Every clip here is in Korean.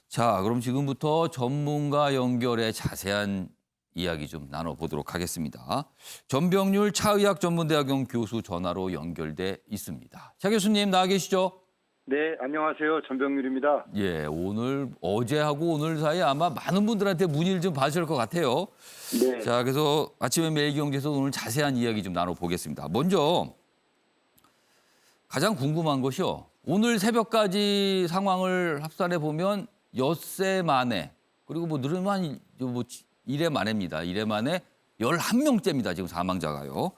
자, 그럼 지금부터 전문가 연결해 자세한 이야기 좀 나눠보도록 하겠습니다. 전병률 차의학전문대학원 교수 전화로 연결돼 있습니다. 차 교수님 나와 계시죠? 네, 안녕하세요. 전병률입니다. 예, 오늘 어제하고 오늘 사이에 아마 많은 분들한테 문의를 좀 받으실 것 같아요. 네. 자, 그래서 아침에 매일경제에서 오늘 자세한 이야기 좀 나눠보겠습니다. 먼저 가장 궁금한 것이요. 오늘 새벽까지 상황을 합산해 보면 엿새 만에 그리고 뭐 늘으면 뭐 이래 만에입니다. 이래 만에 11명째입니다. 지금 사망자가요.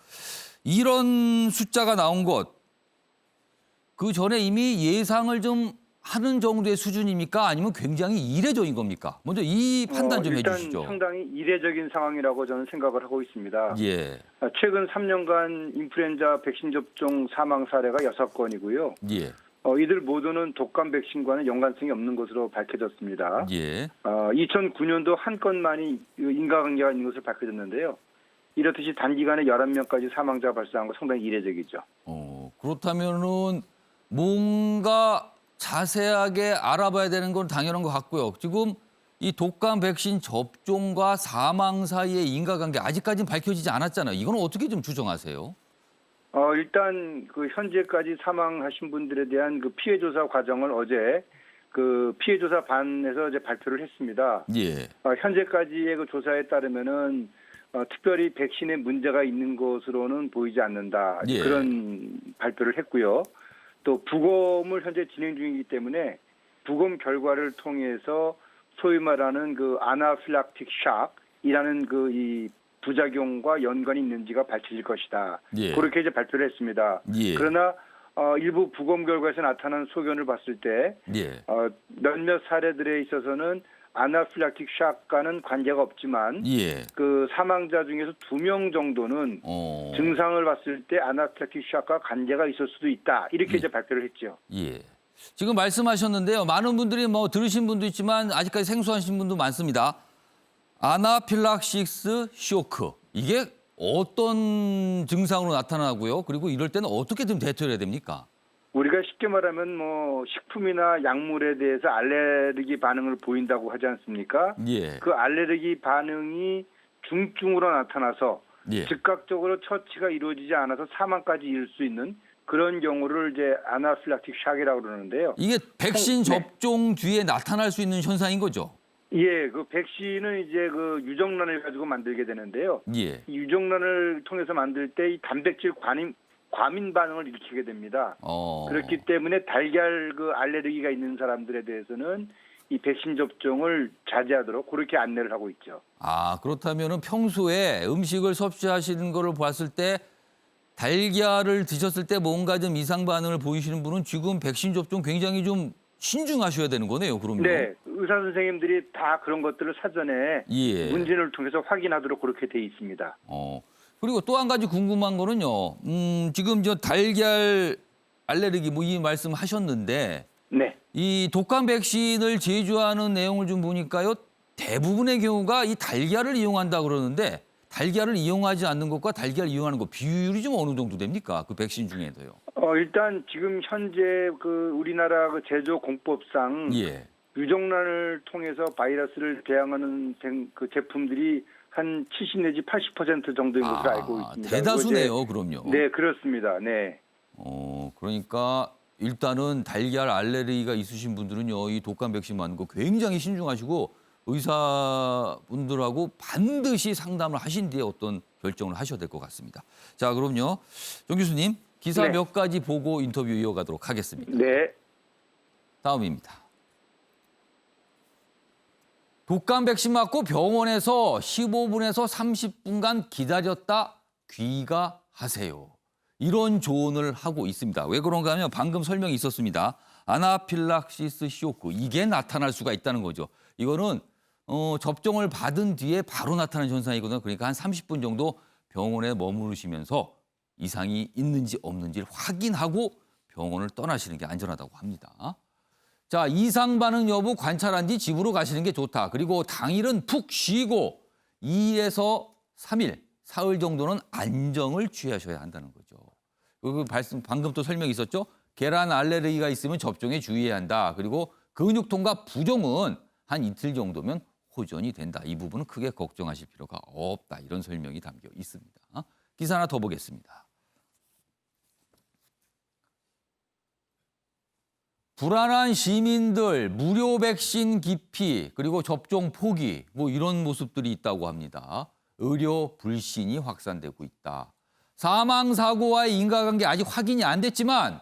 이런 숫자가 나온 것 그 전에 이미 예상을 좀 하는 정도의 수준입니까? 아니면 굉장히 이례적인 겁니까? 먼저 이 판단 좀 일단 해주시죠. 상당히 이례적인 상황이라고 저는 생각을 하고 있습니다. 예, 최근 3년간 인플루엔자 백신 접종 사망 사례가 6건이고요. 예, 이들 모두는 독감 백신과는 연관성이 없는 것으로 밝혀졌습니다. 예. 2009년도 한 건만이 인과관계가 있는 것으로 밝혀졌는데요. 이렇듯이 단기간에 11명까지 사망자가 발생한 건 상당히 이례적이죠. 그렇다면은 뭔가 자세하게 알아봐야 되는 건 당연한 것 같고요. 지금 이 독감 백신 접종과 사망 사이의 인과관계 아직까지는 밝혀지지 않았잖아요. 이건 어떻게 좀 추정하세요? 일단 그 현재까지 사망하신 분들에 대한 그 피해 조사 과정을 어제 그 피해 조사 반에서 이제 발표를 했습니다. 예, 현재까지의 그 조사에 따르면은 특별히 백신에 문제가 있는 것으로는 보이지 않는다. 예. 그런 발표를 했고요. 또 부검을 현재 진행 중이기 때문에 부검 결과를 통해서 소위 말하는 그 아나필락틱 샥이라는 그 이 부작용과 연관이 있는지가 밝혀질 것이다. 예. 그렇게 이제 발표를 했습니다. 예. 그러나 일부 부검 결과에서 나타난 소견을 봤을 때 예, 몇몇 사례들에 있어서는 아나필락틱 샥과는 관계가 없지만 예. 그 사망자 중에서 2명 정도는 증상을 봤을 때 아나필락틱 샥과 관계가 있을 수도 있다. 이렇게 이제 발표를 했죠. 예. 지금 말씀하셨는데요. 많은 분들이 뭐 들으신 분도 있지만 아직까지 생소하신 분도 많습니다. 아나필락시스 쇼크. 이게 어떤 증상으로 나타나고요? 그리고 이럴 때는 어떻게 좀 대처해야 됩니까? 우리가 쉽게 말하면 뭐 식품이나 약물에 대해서 알레르기 반응을 보인다고 하지 않습니까? 예. 그 알레르기 반응이 중증으로 나타나서 예. 즉각적으로 처치가 이루어지지 않아서 사망까지 이를 수 있는 그런 경우를 이제 아나필락틱 샥이라고 그러는데요. 이게 백신 네. 접종 뒤에 나타날 수 있는 현상인 거죠? 예, 그 백신은 이제 그 유정란을 가지고 만들게 되는데요. 예. 이 유정란을 통해서 만들 때 이 단백질 과민 반응을 일으키게 됩니다. 그렇기 때문에 달걀 그 알레르기가 있는 사람들에 대해서는 이 백신 접종을 자제하도록 그렇게 안내를 하고 있죠. 아, 그렇다면은 평소에 음식을 섭취하시는 거를 봤을 때 달걀을 드셨을 때 뭔가 좀 이상 반응을 보이시는 분은 지금 백신 접종 굉장히 좀 신중하셔야 되는 거네요, 그러면. 네, 의사 선생님들이 다 그런 것들을 사전에 예. 문진을 통해서 확인하도록 그렇게 돼 있습니다. 그리고 또 한 가지 궁금한 거는요. 지금 저 달걀 알레르기 뭐 이 말씀하셨는데 네. 이 독감 백신을 제조하는 내용을 좀 보니까요. 대부분의 경우가 이 달걀을 이용한다 그러는데 달걀을 이용하지 않는 것과 달걀을 이용하는 것 비율이 좀 어느 정도 됩니까? 그 백신 중에도요. 일단 지금 현재 그 우리나라 그 제조 공법상 예. 유정란을 통해서 바이러스를 대항하는 그 제품들이 한 70 내지 80% 정도인 것으로 알고 있습니다. 대다수네요, 그럼요. 네, 그렇습니다. 네. 그러니까 일단은 달걀 알레르기가 있으신 분들은요, 이 독감 백신 맞는 거 굉장히 신중하시고 의사분들하고 반드시 상담을 하신 뒤에 어떤 결정을 하셔야 될 것 같습니다. 자, 그럼요. 정 교수님, 기사 네. 몇 가지 보고 인터뷰 이어가도록 하겠습니다. 네. 다음입니다. 독감 백신 맞고 병원에서 15분에서 30분간 기다렸다 귀가하세요. 이런 조언을 하고 있습니다. 왜 그런가 하면 방금 설명이 있었습니다. 아나필락시스 쇼크. 이게 나타날 수가 있다는 거죠. 이거는 접종을 받은 뒤에 바로 나타나는 현상이거든요. 그러니까 한 30분 정도 병원에 머무르시면서 이상이 있는지 없는지를 확인하고 병원을 떠나시는 게 안전하다고 합니다. 자, 이상 반응 여부 관찰한 뒤 집으로 가시는 게 좋다. 그리고 당일은 푹 쉬고 2에서 3일, 사흘 정도는 안정을 취하셔야 한다는 거죠. 방금 또 설명이 있었죠. 계란 알레르기가 있으면 접종에 주의해야 한다. 그리고 근육통과 부종은 한 이틀 정도면 호전이 된다. 이 부분은 크게 걱정하실 필요가 없다. 이런 설명이 담겨 있습니다. 기사 하나 더 보겠습니다. 불안한 시민들, 무료 백신 기피, 그리고 접종 포기, 뭐 이런 모습들이 있다고 합니다. 의료 불신이 확산되고 있다. 사망 사고와의 인과관계 아직 확인이 안 됐지만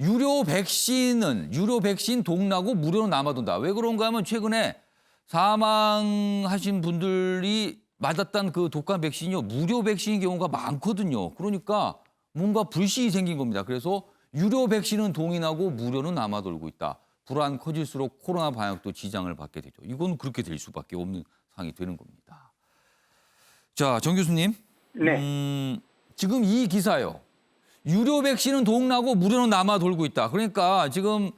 유료 백신 동나고 무료로 남아돈다. 왜 그런가 하면 최근에 사망하신 분들이 맞았던 그 독감 백신이요, 무료 백신인 경우가 많거든요. 그러니까 뭔가 불신이 생긴 겁니다. 그래서 유료 백신은 동인하고 무료는 남아돌고 있다. 불안 커질수록 코로나 방역도 지장을 받게 되죠. 이건 그렇게 될 수밖에 없는 상황이 되는 겁니다. 자, 정 교수님. 네. 지금 이 기사요. 유료 백신은 동나고 무료는 남아돌고 있다. 그러니까 지금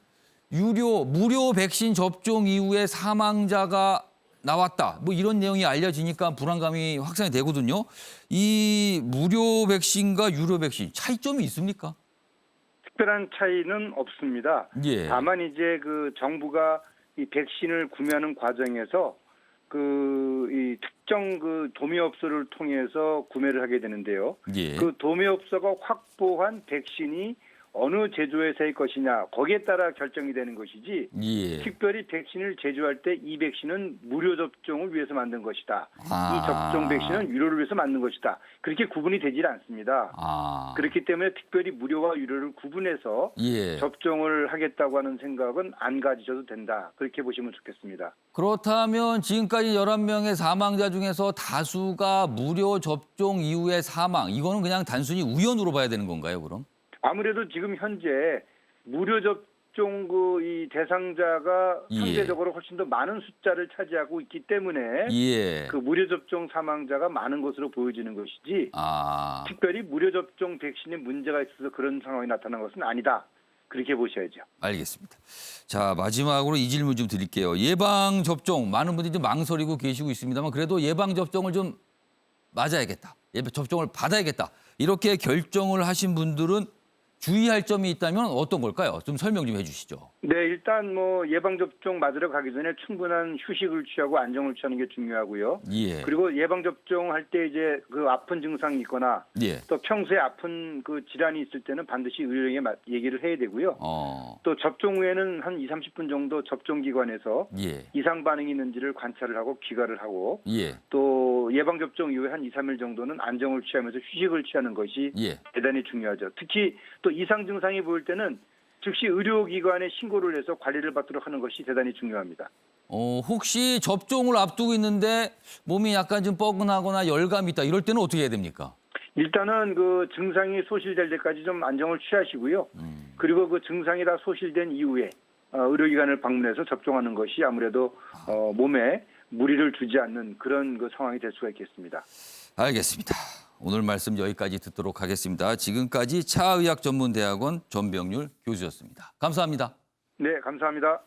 무료 백신 접종 이후에 사망자가 나왔다. 뭐 이런 내용이 알려지니까 불안감이 확산이 되거든요. 이 무료 백신과 유료 백신 차이점이 있습니까? 특별한 차이는 없습니다. 예. 다만 이제 그 정부가 이 백신을 구매하는 과정에서 이 특정 그 도매업소를 통해서 구매를 하게 되는데요. 예. 그 도매업소가 확보한 백신이 어느 제조회사의 것이냐 거기에 따라 결정이 되는 것이지 예. 특별히 백신을 제조할 때 이 백신은 무료 접종을 위해서 만든 것이다. 아. 이 접종 백신은 유료를 위해서 만든 것이다. 그렇게 구분이 되질 않습니다. 아. 그렇기 때문에 특별히 무료와 유료를 구분해서 예. 접종을 하겠다고 하는 생각은 안 가지셔도 된다. 그렇게 보시면 좋겠습니다. 그렇다면 지금까지 11명의 사망자 중에서 다수가 무료 접종 이후에 사망. 이거는 그냥 단순히 우연으로 봐야 되는 건가요, 그럼? 아무래도 지금 현재 무료 접종 이 대상자가 예. 상대적으로 훨씬 더 많은 숫자를 차지하고 있기 때문에 예. 그 무료 접종 사망자가 많은 것으로 보여지는 것이지 아. 특별히 무료 접종 백신에 문제가 있어서 그런 상황이 나타난 것은 아니다. 그렇게 보셔야죠. 알겠습니다. 자, 마지막으로 이 질문 좀 드릴게요. 예방 접종 많은 분들이 좀 망설이고 계시고 있습니다만 그래도 예방 접종을 좀 맞아야겠다. 접종을 받아야겠다. 이렇게 결정을 하신 분들은 주의할 점이 있다면 어떤 걸까요? 좀 설명 좀 해주시죠. 네, 일단 예방접종 맞으러 가기 전에 충분한 휴식을 취하고 안정을 취하는 게 중요하고요. 예. 그리고 예방접종 할 때 이제 그 아픈 증상이 있거나 예. 또 평소에 아픈 그 질환이 있을 때는 반드시 의료인에게 얘기를 해야 되고요. 또 접종 후에는 한 20-30분 정도 접종기관에서 예. 이상 반응이 있는지를 관찰을 하고 귀가를 하고 예. 또 예방접종 이후에 한 2-3일 정도는 안정을 취하면서 휴식을 취하는 것이 예. 대단히 중요하죠. 특히 또 이상 증상이 보일 때는 즉시 의료기관에 신고를 해서 관리를 받도록 하는 것이 대단히 중요합니다. 혹시 접종을 앞두고 있는데 몸이 약간 좀 뻐근하거나 열감이 있다. 이럴 때는 어떻게 해야 됩니까? 일단은 그 증상이 소실될 때까지 좀 안정을 취하시고요. 그리고 그 증상이 다 소실된 이후에 의료기관을 방문해서 접종하는 것이 아무래도 몸에 무리를 주지 않는 그런 그 상황이 될 수가 있겠습니다. 알겠습니다. 오늘 말씀 여기까지 듣도록 하겠습니다. 지금까지 차의학전문대학원 전병률 교수였습니다. 감사합니다. 네, 감사합니다.